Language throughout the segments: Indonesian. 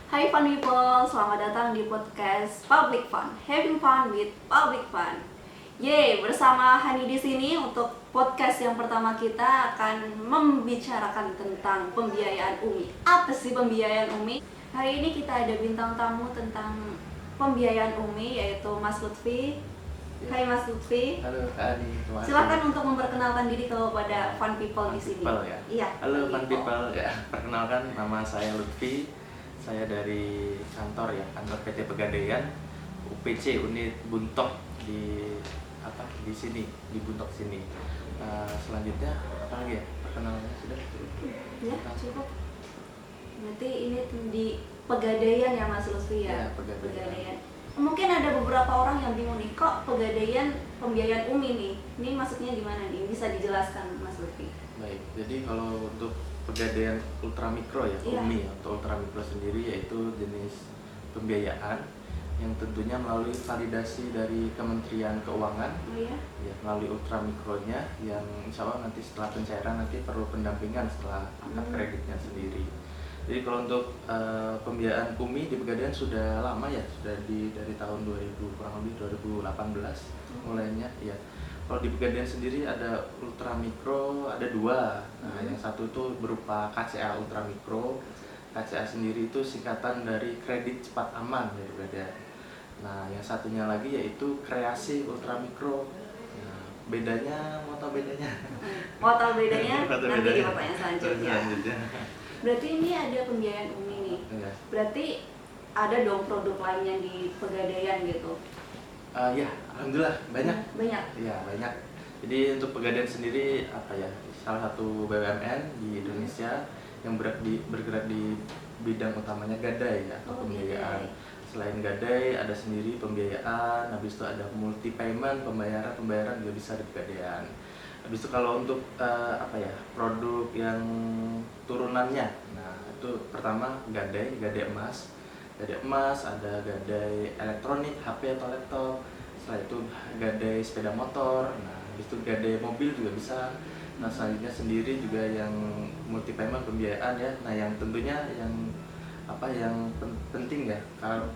Hai fun people, selamat datang di podcast Public Fun, Having Fun with Public Fun. Yeay, bersama Hani di sini untuk podcast yang pertama kita akan membicarakan tentang pembiayaan UMI. Apa sih pembiayaan UMI? Hari ini kita ada bintang tamu tentang pembiayaan UMI yaitu Mas Lutfi. Hai Mas Lutfi. Halo Kak Adi, Silakan untuk memperkenalkan diri kepada fun people di sini. People ya. Iya. Halo fun people ya. Perkenalkan, nama saya Lutfi. Saya dari kantor PT Pegadaian UPC unit Buntok di sini di Buntok sini. Selanjutnya apa lagi ya? Perkenalannya sudah? Ya, cukup. Berarti ini di Pegadaian ya Mas Lutfi ya? Ya, Pegadaian. Mungkin ada beberapa orang yang bingung nih, kok Pegadaian pembiayaan UMI nih? Ini maksudnya gimana nih? Bisa dijelaskan Mas Lutfi? Baik, jadi kalau untuk Pegadaian ultramikro ya, Iya. UMI atau ultramikro sendiri yaitu jenis pembiayaan yang tentunya melalui validasi dari Kementerian Keuangan. Oh iya? Ya, melalui ultramikronya yang insya Allah nanti setelah pencairan nanti perlu pendampingan setelah angkat kreditnya sendiri. Jadi kalau untuk pembiayaan UMI di Pegadaian sudah lama ya, sudah dari tahun 2000 kurang lebih 2018 mulainya ya. Kalau di Pegadaian sendiri ada ultramikro, ada dua. Nah, yang satu itu berupa KCA ultramikro. KCA sendiri itu singkatan dari kredit cepat aman dari Pegadaian. Nah, yang satunya lagi yaitu kreasi ultramikro. Nah, bedanya, mau tahu bedanya? Mau tahu bedanya? Mau tahu Nanti di bedanya? pertanyaan selanjutnya. Berarti ini ada pembiayaan UMI nih. Iya. Berarti ada dong produk lainnya di Pegadaian gitu. Ya, alhamdulillah banyak. Banyak. Ya, banyak. Jadi untuk Pegadaian sendiri salah satu BUMN di Indonesia yang bergerak di bidang utamanya gadai ya, atau pembiayaan. Selain gadai ada sendiri pembiayaan, habis itu ada multi payment, pembayaran juga bisa di Pegadaian. Habis itu kalau untuk produk yang turunannya, nah itu pertama gadai emas. Gadai emas, ada gadai elektronik, HP atau laptop. Setelah itu gadai sepeda motor, nah habis itu gadai mobil juga bisa. Nah selanjutnya sendiri juga yang multi payment pembiayaan ya. Nah yang tentunya yang penting ya,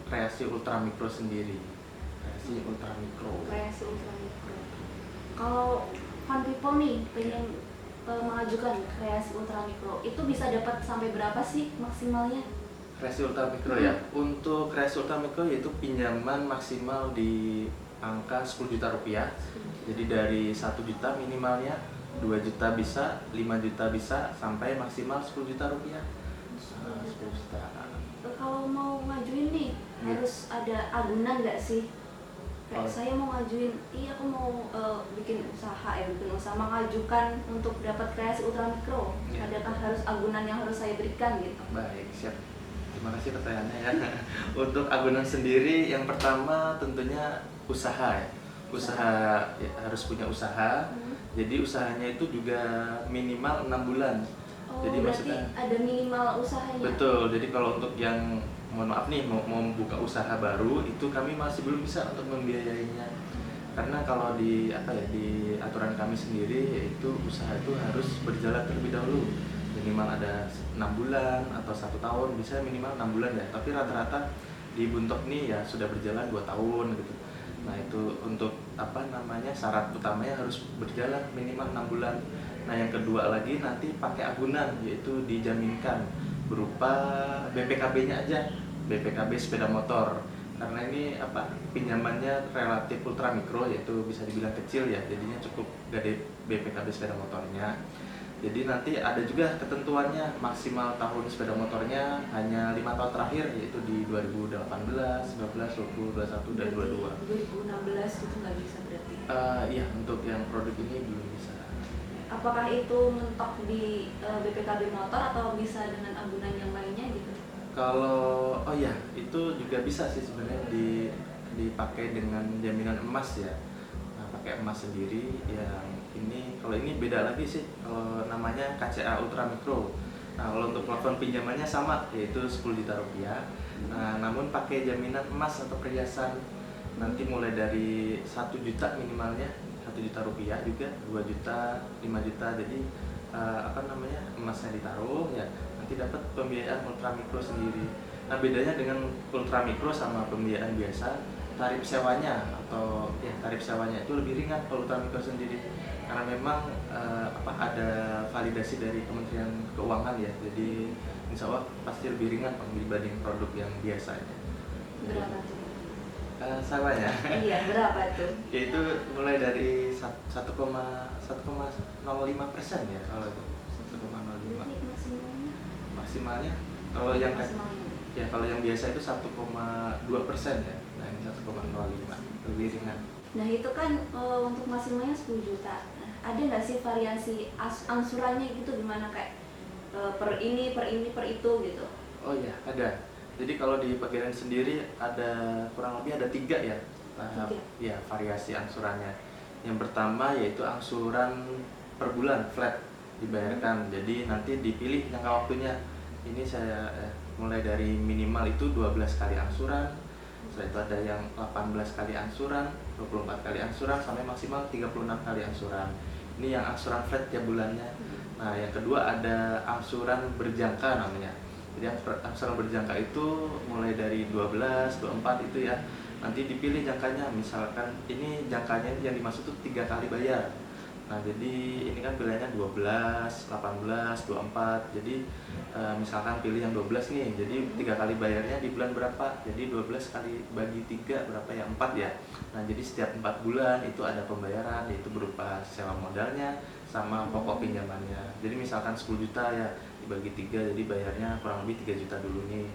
kreasi ultramikro sendiri. Kreasi ultramikro. Kalau fun people nih pengen mengajukan kreasi ultramikro, itu bisa dapat sampai berapa sih maksimalnya? Kreasi ultramikro ya. Untuk kreasi ultramikro yaitu pinjaman maksimal di angka 10 juta rupiah. Jadi dari 1 juta minimalnya, 2 juta bisa, 5 juta bisa, sampai maksimal 10 juta rupiah. 10 juta. Kalau mau ngajuin nih, harus ada agunan nggak sih? Kayak saya mau ngajuin, aku mau bikin usaha, mengajukan untuk dapat kreasi ultramikro. Adakah harus agunan yang harus saya berikan gitu? Baik, siap. Terima kasih pertanyaannya ya. Untuk agunan sendiri, yang pertama tentunya usaha ya. Usaha ya, harus punya usaha. Jadi usahanya itu juga minimal 6 bulan. Oh, Jadi berarti maksudnya ada minimal usahanya? betul. Jadi kalau untuk yang mohon maaf nih mau membuka usaha baru itu kami masih belum bisa untuk membiayainya. Karena kalau di aturan kami sendiri yaitu usaha itu harus berjalan terlebih dahulu. Minimal ada 6 bulan atau 1 tahun, bisa minimal 6 bulan ya. Tapi rata-rata di Buntok nih ya sudah berjalan 2 tahun gitu. Nah itu untuk syarat utamanya harus berjalan minimal 6 bulan. Nah yang kedua lagi nanti pakai agunan, yaitu dijaminkan berupa BPKB-nya aja, BPKB sepeda motor. Karena ini pinjamannya relatif ultramikro, yaitu bisa dibilang kecil ya, jadinya cukup gede BPKB sepeda motornya. Jadi nanti ada juga ketentuannya, maksimal tahun sepeda motornya hanya 5 tahun terakhir, yaitu di 2018, 19, 20, 21, dan 22. 2016 itu nggak bisa berarti? Iya, untuk yang produk ini belum bisa. Apakah itu mentok di BPKB motor atau bisa dengan agunan yang lainnya gitu? Kalau itu juga bisa sih sebenarnya dipakai dengan jaminan emas ya. Nah, pakai emas sendiri yang kalau ini beda lagi sih, kalau namanya KCA ultramikro. Nah kalau untuk plafon pinjamannya sama, yaitu 10 juta rupiah. Nah namun pakai jaminan emas atau perhiasan, nanti mulai dari 1 juta minimalnya, 1 juta rupiah juga, 2 juta, 5 juta. Jadi emasnya ditaruh ya, nanti dapat pembiayaan ultramikro sendiri. Nah bedanya dengan ultra mikro sama pembiayaan biasa, tarif sewanya atau ya tarif sewanya itu lebih ringan kalau ultra mikro sendiri, karena memang ada validasi dari Kementerian Keuangan ya, jadi insya Allah pasti lebih ringan dibanding produk yang biasanya. Berapa tuh? Sewanya Iya, berapa tuh? yaitu mulai dari 1,05% ya kalau itu 1,05 Berarti maksimalnya? maksimalnya. Kalau yang Maksimalnya. ya kalau yang biasa itu 1,2% ya. Nah ini 1,05 lebih ringan. Nah itu kan untuk maksimalnya 10 juta. Nah, ada nggak sih variasi angsurannya gitu gimana kayak per ini, per ini, per itu gitu? Oh iya ada. Jadi kalau di Pegadaian sendiri ada kurang lebih ada 3 ya ya variasi angsurannya. Yang pertama yaitu angsuran per bulan flat dibayarkan. Jadi nanti dipilih jangka waktunya. Ini saya mulai dari minimal itu 12 kali angsuran. Setelah itu ada yang 18 kali angsuran, 24 kali angsuran, sampai maksimal 36 kali angsuran. Ini yang angsuran flat tiap bulannya. Nah yang kedua ada angsuran berjangka namanya. Jadi angsuran berjangka itu mulai dari 12, 24 itu ya. Nanti dipilih jangkanya, misalkan ini jangkanya yang dimaksud itu 3 kali bayar. Nah jadi ini kan pilihannya 12, 18, 24. Jadi misalkan pilih yang 12 nih, jadi 3 kali bayarnya di bulan berapa? Jadi 12 kali bagi 3 berapa ya? 4 ya. Nah jadi setiap 4 bulan itu ada pembayaran, yaitu berupa sewa modalnya sama pokok pinjamannya. Jadi misalkan 10 juta ya dibagi 3, jadi bayarnya kurang lebih 3 juta dulu nih.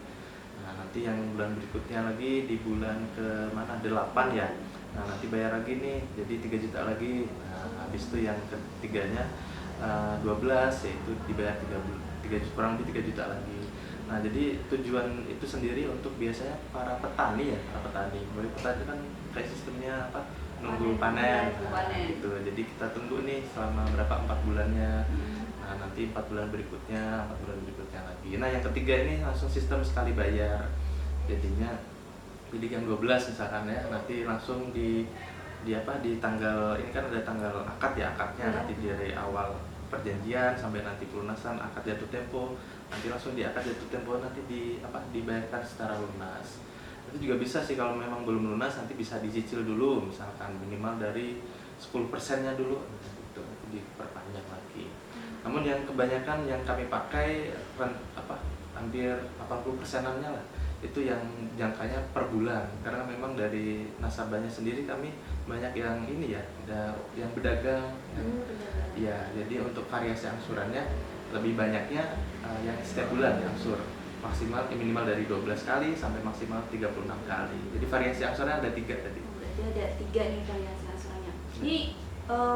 Nah nanti yang bulan berikutnya lagi di bulan ke mana? 8 ya. Nah nanti bayar lagi nih, jadi 3 juta lagi. Nah habis itu yang ketiganya 12, yaitu dibayar 3 juta, kurang lebih 3 juta lagi. Nah jadi tujuan itu sendiri untuk biasanya para petani ya, para petani. Mulai petani kan kayak sistemnya apa? Nunggu panen. Nah, gitu. Jadi kita tunggu nih selama berapa 4 bulannya. Nah nanti 4 bulan berikutnya, 4 bulan berikutnya lagi. Nah yang ketiga ini langsung sistem sekali bayar. Jadinya jadi yang 12 misalkan ya, nanti langsung di tanggal ini kan ada tanggal akad ya, akadnya nanti dari awal perjanjian sampai nanti pelunasan akad jatuh tempo, nanti langsung di akad jatuh tempo nanti dibayarkan secara lunas. Itu juga bisa sih kalau memang belum lunas, nanti bisa dicicil dulu, misalkan minimal dari 10%-nya dulu gitu, nanti diperpanjang lagi. Namun yang kebanyakan yang kami pakai hampir 80%-annya lah itu yang jangkanya per bulan, karena memang dari nasabahnya sendiri kami banyak yang ini ya, yang berdagang ya, jadi untuk variasi angsurannya lebih banyaknya yang setiap bulan angsur maksimal minimal dari 12 kali sampai maksimal 36 kali. Jadi variasi angsurannya ada 3 tadi. Berarti ada 3 nih variasi angsurannya. Ini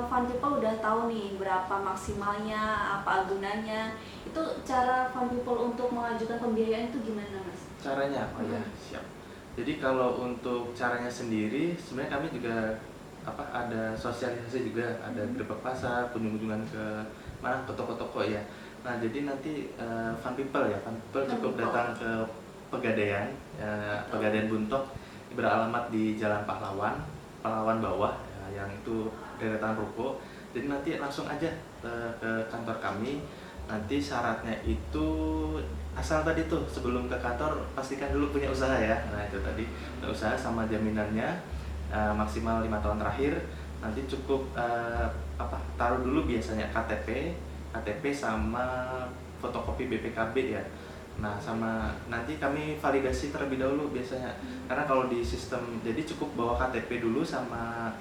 Fun People udah tahu nih berapa maksimalnya, apa gunanya. Itu cara Fun People untuk mengajukan pembiayaan itu gimana Mas? Caranya, oh ya siap. Jadi kalau untuk caranya sendiri, sebenarnya kami juga ada sosialisasi juga, ada grebek pasar, kunjung-kunjungan ke mana, ke toko-toko ya. Nah jadi nanti Fun People cukup datang ke Pegadaian, Pegadaian Buntok, beralamat di Jalan Pahlawan bawah, ya, yang itu deretan ruko. Jadi nanti langsung aja ke kantor kami. Nanti syaratnya itu asal tadi tuh sebelum ke kantor pastikan dulu punya usaha ya. Nah itu tadi punya usaha sama jaminannya maksimal 5 tahun terakhir. Nanti cukup taruh dulu biasanya KTP sama fotokopi BPKB ya. Nah sama nanti kami validasi terlebih dahulu biasanya, karena kalau di sistem jadi cukup bawa KTP dulu sama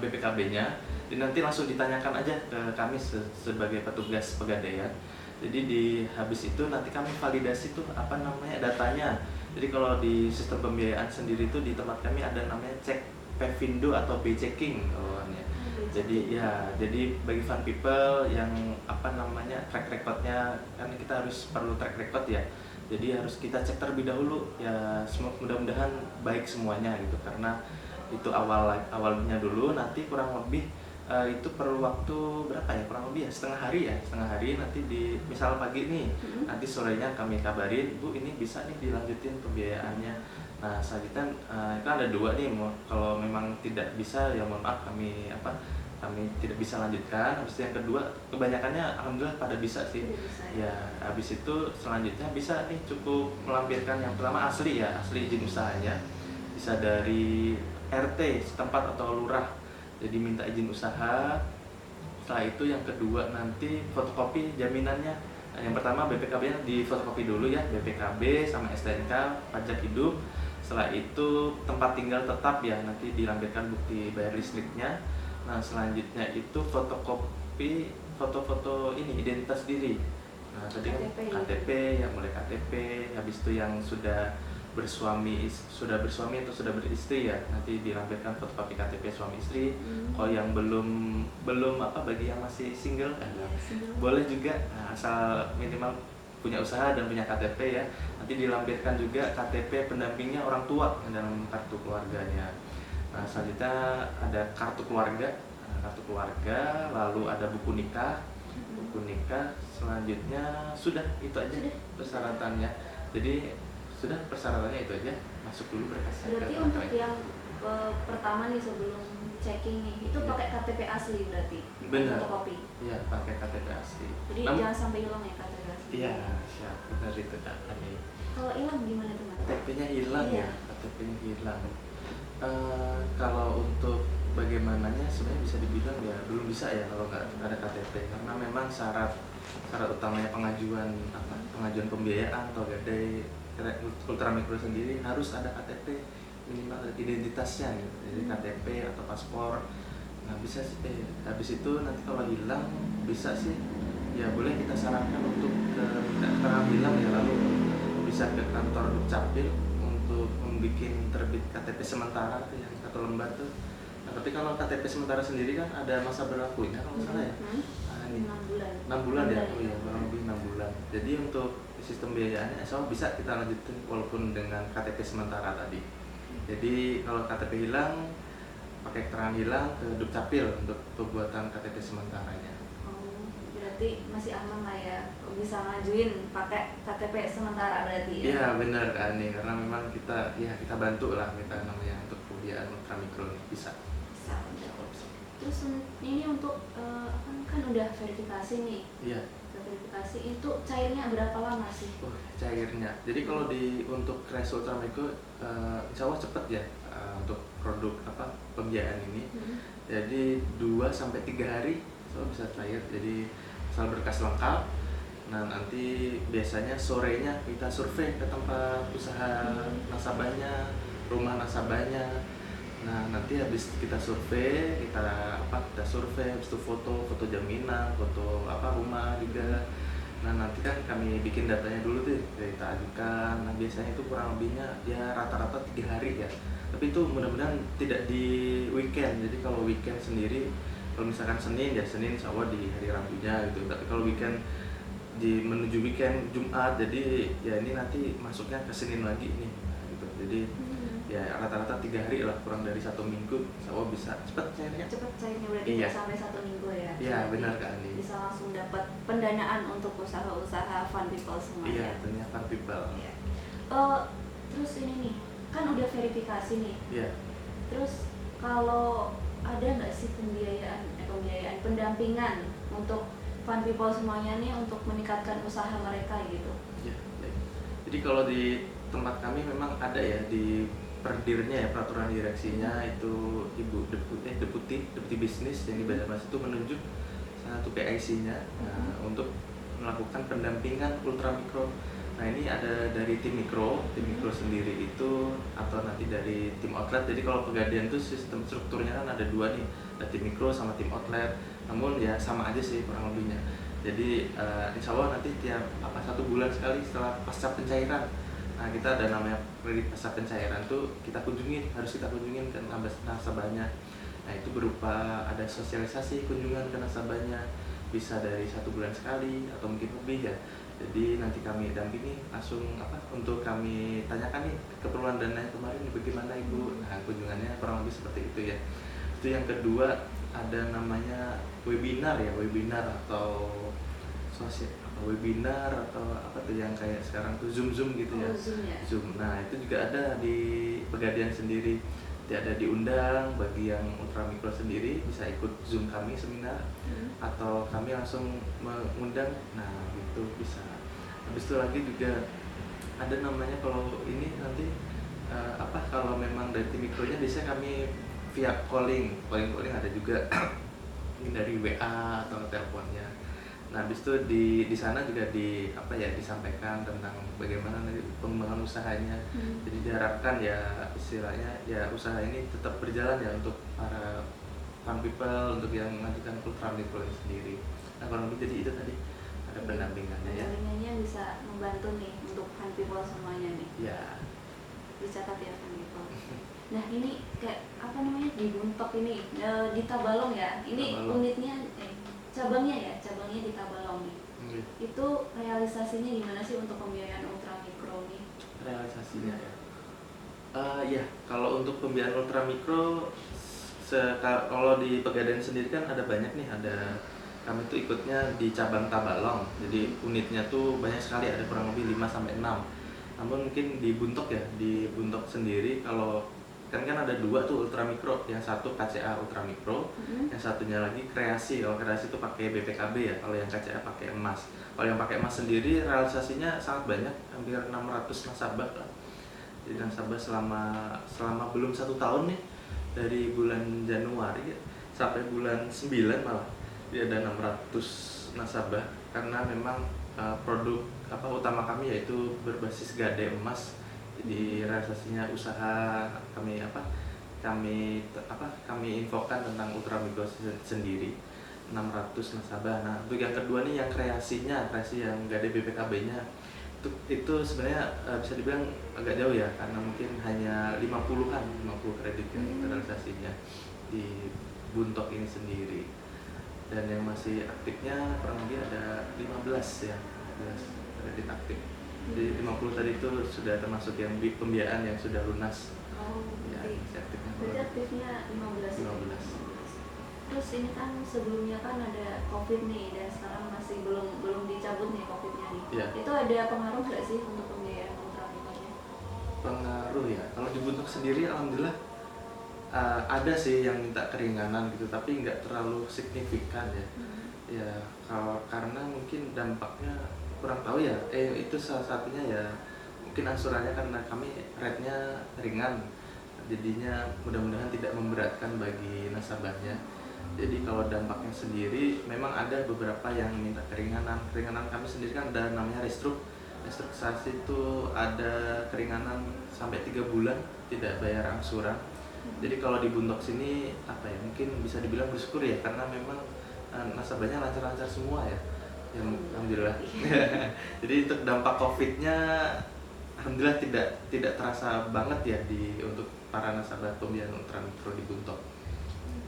BPKB-nya, dan nanti langsung ditanyakan aja ke kami sebagai petugas Pegadaian. Jadi di habis itu nanti kami validasi tuh datanya. Jadi kalau di sistem pembiayaan sendiri itu di tempat kami ada namanya cek Pevindo atau B-checking ya. Jadi bagi Fun People yang track recordnya, kan kita perlu track record ya. Jadi harus kita cek terlebih dahulu ya, mudah-mudahan baik semuanya gitu, karena itu awalnya dulu. Nanti kurang lebih itu perlu waktu berapa ya, kurang lebih ya setengah hari nanti misal pagi nih, nanti sorenya kami kabarin, Bu ini bisa nih dilanjutin pembiayaannya. Nah selanjutnya kan ada 2 nih, kalau memang tidak bisa ya mohon maaf, kami kami tidak bisa lanjutkan. Habis itu yang kedua, kebanyakannya alhamdulillah pada bisa sih. Udah bisa Ya, habis itu selanjutnya bisa nih cukup melampirkan yang pertama asli izin usahanya. Bisa dari RT setempat atau lurah. Jadi minta izin usaha. Setelah itu yang kedua nanti fotokopi jaminannya. Nah, yang pertama BPKB-nya di fotokopi dulu ya, BPKB sama STNK, pajak hidup. Setelah itu tempat tinggal tetap ya, nanti dilampirkan bukti bayar listriknya. Nah, selanjutnya itu fotokopi foto-foto ini identitas diri. Nah, tadi kan KTP ya, mulai KTP, habis itu yang sudah bersuami atau sudah beristri ya, nanti dilampirkan fotokopi KTP suami istri. Kalau yang belum bagi yang masih single, boleh juga. Nah, asal minimal punya usaha dan punya KTP ya, nanti dilampirkan juga KTP pendampingnya orang tua dalam kartu keluarganya. Nah, selanjutnya ada kartu keluarga, lalu ada buku nikah, selanjutnya sudah itu aja persyaratannya. Jadi sudah persyaratannya itu aja, masuk dulu berkasnya. Berarti untuk yang pertama nih sebelum checking nih, itu pakai KTP asli berarti? Benar. Fotokopi? Iya, pakai KTP asli. Jadi jangan sampai hilang ya KTP asli? Iya, siap, benar itu Kak. Kalau hilang gimana teman? KTP-nya hilang Iya. ya, KTP-nya hilang. Kalau untuk bagaimananya sebenarnya bisa dibilang ya belum bisa ya kalau nggak ada KTP, karena memang syarat utamanya pengajuan pembiayaan atau gadai ultramikro sendiri harus ada KTP, minimal identitasnya gitu. Jadi KTP atau paspor. Nah, bisa sih habis itu nanti kalau hilang bisa sih ya boleh kita sarankan untuk keterangan hilang ya, lalu bisa ke kantor Dukcapil untuk membuat terbit KTP sementara tuh yang satu lembar tuh. Nah, tapi kalau KTP sementara sendiri kan ada masa berlakunya kalau nggak salah ya. Nah, ini 6 bulan ya. Oh iya, kurang lebih 6 bulan. Jadi untuk sistem biayaannya bisa kita lanjutin walaupun dengan KTP sementara tadi. Jadi kalau KTP hilang, pakai keterangan hilang ke Dukcapil untuk pembuatan KTP sementaranya. Oh, berarti masih aman lah ya, bisa ngajuin pakai KTP sementara berarti ya? Iya benar kan nih, karena memang kita bantu lah kita namanya untuk pembiayaan ultramikro bisa. Terus ini untuk kan udah verifikasi nih. Iya. Verifikasi itu cairnya berapa lama sih? Cairnya. Jadi kalau untuk Kres Ultramikro insya Allah cepat ya untuk produk pembiayaan ini. Jadi 2-3 hari bisa cair. Jadi asal berkas lengkap. Nah, nanti biasanya sorenya kita survei ke tempat usaha nasabahnya, rumah nasabahnya. Nah, nanti habis kita survei, habis itu foto jaminan, foto rumah juga. Nah, nanti kan kami bikin datanya dulu tuh, kita ajukan. Nah, biasanya itu kurang lebihnya ya rata-rata 3 hari ya. Tapi itu mudah-mudahan tidak di weekend. Jadi kalau weekend sendiri, kalau misalkan Senin insya Allah di hari Rabunya gitu. Tapi kalau weekend menuju weekend Jumat, jadi ya ini nanti masuknya ke Senin lagi nih gitu. Jadi ya rata-rata 3 hari lah, kurang dari 1 minggu insya Allah bisa cepat cairnya berarti iya. Sampai 1 minggu ya? Iya benar Kak Ani, bisa langsung dapat pendanaan untuk usaha-usaha Fun People semuanya. Iya, tentunya Fun People. Iya. Terus ini nih, kan udah verifikasi nih. Iya. Terus kalau ada nggak sih pembiayaan pendampingan untuk Fun People semuanya nih untuk meningkatkan usaha mereka gitu? Iya. Jadi kalau di tempat kami memang ada ya di perdirnya ya, peraturan direksinya itu Ibu deputi bisnis yang di Banjarmasin itu menunjuk satu PIC-nya untuk melakukan pendampingan ultramikro. Nah, ini ada dari tim mikro sendiri itu atau nanti dari tim outlet. Jadi kalau Pegadaian itu sistem strukturnya kan ada 2 nih, ada tim mikro sama tim outlet. Namun ya sama aja sih kurang lebihnya. Jadi insya Allah nanti tiap 1 bulan sekali setelah pasca pencairan, nah kita ada namanya kredit pasca pencairan tuh harus kita kunjungin ke nasabahnya. Nah, itu berupa ada sosialisasi kunjungan ke nasabahnya, bisa dari 1 bulan sekali atau mungkin lebih ya. Jadi nanti kami dampingi langsung untuk kami tanyakan nih keperluan dana kemarin bagaimana Ibu. Nah, kunjungannya kurang lebih seperti itu ya. Itu yang kedua, ada namanya webinar atau webinar atau yang kayak sekarang tuh Zoom gitu ya. Zoom ya? Zoom. Nah, itu juga ada di Pegadaian sendiri. tidak diundang. Bagi yang ultramikro sendiri bisa ikut Zoom kami seminar, atau kami langsung mengundang, nah gitu bisa. Habis itu lagi juga ada namanya, kalau ini nanti kalau memang dari tim mikronya biasanya kami via calling ada juga mungkin dari WA atau teleponnya. Nah, habis itu di sana juga disampaikan tentang bagaimana nanti pengembangan usahanya. Jadi diharapkan ya istilahnya ya usaha ini tetap berjalan ya untuk para fun people, untuk yang mengajukan ultramikro ini sendiri. Nah, kurang lebih jadi itu tadi ada pendampingannya ya. Pendampingannya bisa membantu nih untuk fun people semuanya nih. Ya. Dicatat ya fun people. Nah, ini kayak apa namanya di Buntok ini di Tabalong ya. Ini Tabalong. unitnya cabangnya di Tabalong nih. Itu realisasinya gimana sih untuk pembiayaan ultramikro nih? Realisasinya ya kalau untuk pembiayaan ultramikro kalau di Pegadaian sendiri kan ada banyak nih, kami tuh ikutnya di cabang Tabalong. Jadi unitnya tuh banyak sekali, ada kurang lebih 5-6. Namun mungkin di Buntok sendiri kalau kan ada 2 tuh ultramikro, yang satu KCA ultramikro, yang satunya lagi kreasi. Kalau kreasi itu pakai BPKB ya, kalau yang KCA pakai emas. Kalau yang pakai emas sendiri realisasinya sangat banyak, hampir 600 nasabah lah. Jadi nasabah selama belum 1 tahun nih, dari bulan Januari sampai bulan 9 malah dia ada 600 nasabah, karena memang produk utama kami yaitu berbasis gade emas. Jadi realisasinya usaha kami infokan tentang ultramikro sendiri 600 nasabah. Nah, untuk yang kedua nih, yang kreasi yang gade BPKB-nya itu sebenarnya bisa dibilang agak jauh ya, karena mungkin hanya 50 kredit yang realisasinya di Buntok ini sendiri. Dan yang masih aktifnya kurang lebih ada 15 kredit aktif. Jadi 50 tadi itu sudah termasuk yang pembiayaan yang sudah lunas. Ya, masih aktifnya. Berarti aktifnya 15. Terus ini kan sebelumnya kan ada COVID nih, dan sekarang masih belum dicabut nih COVID-nya nih. Ya. Itu ada pengaruh nggak sih untuk pembiayaan ultramikronya? Pengaruh ya. Kalau di Buntok sendiri alhamdulillah ada sih yang minta keringanan gitu, tapi nggak terlalu signifikan ya. Ya karena mungkin dampaknya kurang tahu ya. Itu salah satunya ya mungkin angsurannya, karena kami rate-nya ringan, jadinya mudah-mudahan tidak memberatkan bagi nasabahnya. Jadi kalau dampaknya sendiri memang ada beberapa yang minta keringanan kami sendiri kan ada namanya restrukturisasi, itu ada keringanan sampai 3 bulan tidak bayar angsuran. Jadi kalau di Buntok sini mungkin bisa dibilang bersyukur ya, karena memang nasabahnya lancar-lancar semua ya. Alhamdulillah. Jadi untuk dampak COVID-nya alhamdulillah tidak terasa banget ya untuk para nasabah pembiayaan ultramikro di Buntok.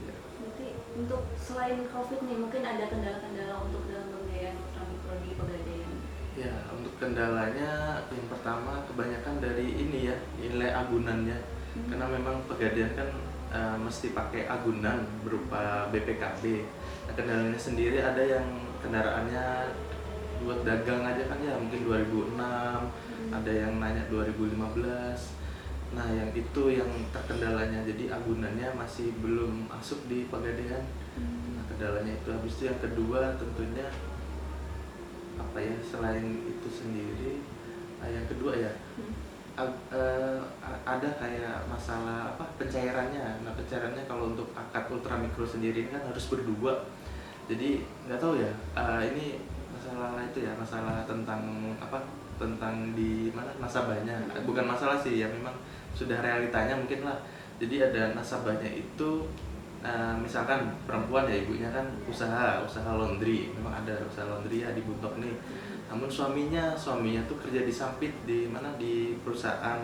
Ya. Berarti untuk selain COVID nih, mungkin ada kendala-kendala untuk dalam pembiayaan ultramikro di Pegadaian? Ya, untuk kendalanya yang pertama kebanyakan dari ini ya, nilai agunannya. Karena memang Pegadaian kan mesti pakai agunan berupa BPKB. Nah, kendalanya sendiri ada yang kendaraannya buat dagang aja kan ya mungkin 2006, ada yang nanya 2015. Nah, yang itu yang terkendalanya, jadi agunannya masih belum masuk di Pegadaian. Nah, kendalanya itu. Habis itu yang kedua tentunya selain itu sendiri, yang kedua ya ada kayak masalah pencairannya. Nah, pencairannya kalau untuk akad ultramikro sendiri kan harus berdua. Jadi nggak tahu ya, ini masalah tentang di mana nasabahnya. Bukan masalah sih ya, memang sudah realitanya mungkin lah. Jadi ada nasabahnya itu misalkan perempuan ya, ibunya kan usaha laundry, memang ada usaha laundry ya di Buntok nih. Namun suaminya tuh kerja di Sampit, di perusahaan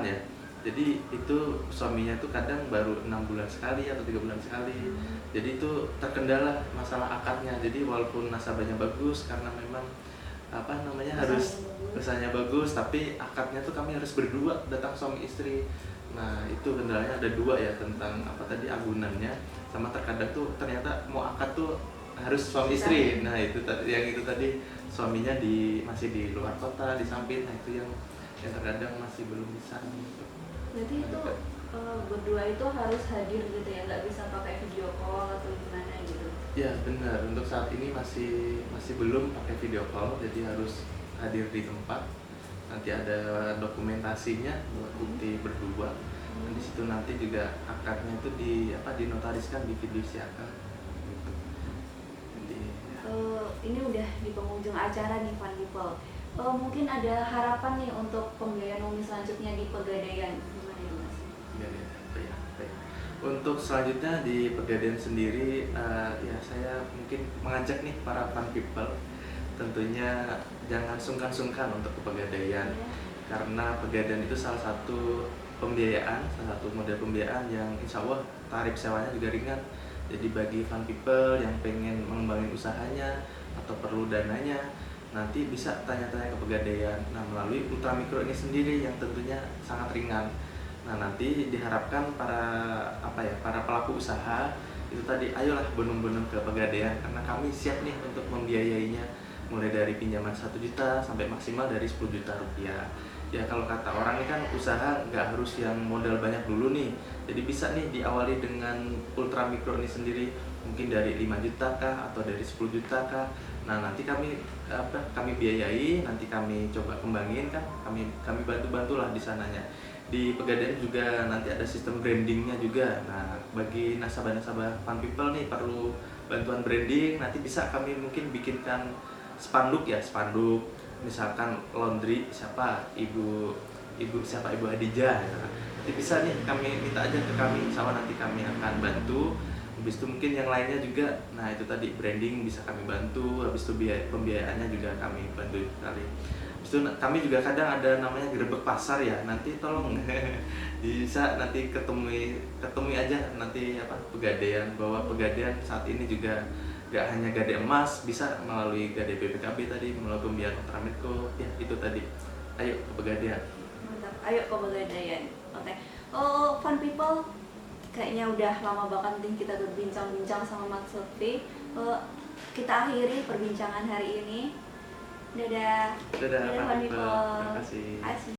ya. Jadi itu suaminya tuh kadang baru 6 bulan sekali atau 3 bulan sekali. Jadi itu terkendala masalah akadnya. Jadi walaupun nasabahnya bagus, karena memang harus usahanya bagus, tapi akadnya tuh kami harus berdua, datang suami istri. Nah, itu kendalanya ada 2 ya, tentang agunannya, sama terkadang tuh ternyata mau akad tuh harus suami istri. Nah, itu tadi suaminya masih di luar kota, di Sampit. Nah, itu yang terkadang masih belum bisa gitu. Berarti itu berdua itu harus hadir gitu ya, nggak bisa pakai video call atau gimana gitu. Ya benar, untuk saat ini masih masih belum pakai video call, jadi harus hadir di tempat. Nanti ada dokumentasinya buat bukti berdua. Dan di situ nanti juga akadnya itu dinotariskan di fidusiaka gitu. Jadi Ini udah di penghujung acara nih Fun People. Mungkin ada harapan nih untuk pembiayaan UMI selanjutnya di Pegadaian, gimana ya Mas? baik. Untuk selanjutnya di Pegadaian sendiri, ya saya mungkin mengajak nih para fun people, tentunya jangan sungkan-sungkan untuk ke Pegadaian, karena Pegadaian itu salah satu salah satu model pembiayaan yang insya Allah tarif sewanya juga ringan. Jadi bagi fun people yang pengen mengembangin usahanya atau perlu dananya, nanti bisa tanya-tanya ke Pegadaian. Nah, melalui ultramikro ini sendiri yang tentunya sangat ringan. Nah, nanti diharapkan para pelaku usaha itu tadi, ayolah bonong-bonong ke Pegadaian, karena kami siap nih untuk membiayainya, mulai dari pinjaman 1 juta sampai maksimal dari 10 juta rupiah. Ya kalau kata orang ini kan usaha nggak harus yang modal banyak dulu nih, jadi bisa nih diawali dengan ultramikro ini sendiri, mungkin dari 5 juta kah atau dari 10 juta kah. Nah, nanti kami biayai, nanti kami coba kembangin kan, kami bantu-bantulah di sananya. Di Pegadaian juga nanti ada sistem brandingnya juga. Nah, bagi nasabah-nasabah fun people nih perlu bantuan branding, nanti bisa kami mungkin bikinkan spanduk, misalkan laundry ibu Adijah gitu. Nanti bisa nih kami minta aja ke kami, insya Allah nanti kami akan bantu. Habis itu mungkin yang lainnya juga, nah itu tadi branding bisa kami bantu, habis itu pembiayaannya juga kami bantu sekali. Habis itu kami juga kadang ada namanya gerebek pasar ya, nanti tolong bisa nanti ketemu aja nanti Pegadaian, bahwa Pegadaian saat ini juga gak hanya gade emas, bisa melalui gade BPKB tadi, melalui pembiayaan ultramikro, ya itu tadi. Ayo ke Pegadaian. Mantap, ayo ke Pegadaian. Oke. Fun People, kayaknya udah lama banget nih kita berbincang-bincang sama Mas Lutfi. Kita akhiri perbincangan hari ini. Dadah. Dadah, Fun People. terima kasih. Asik.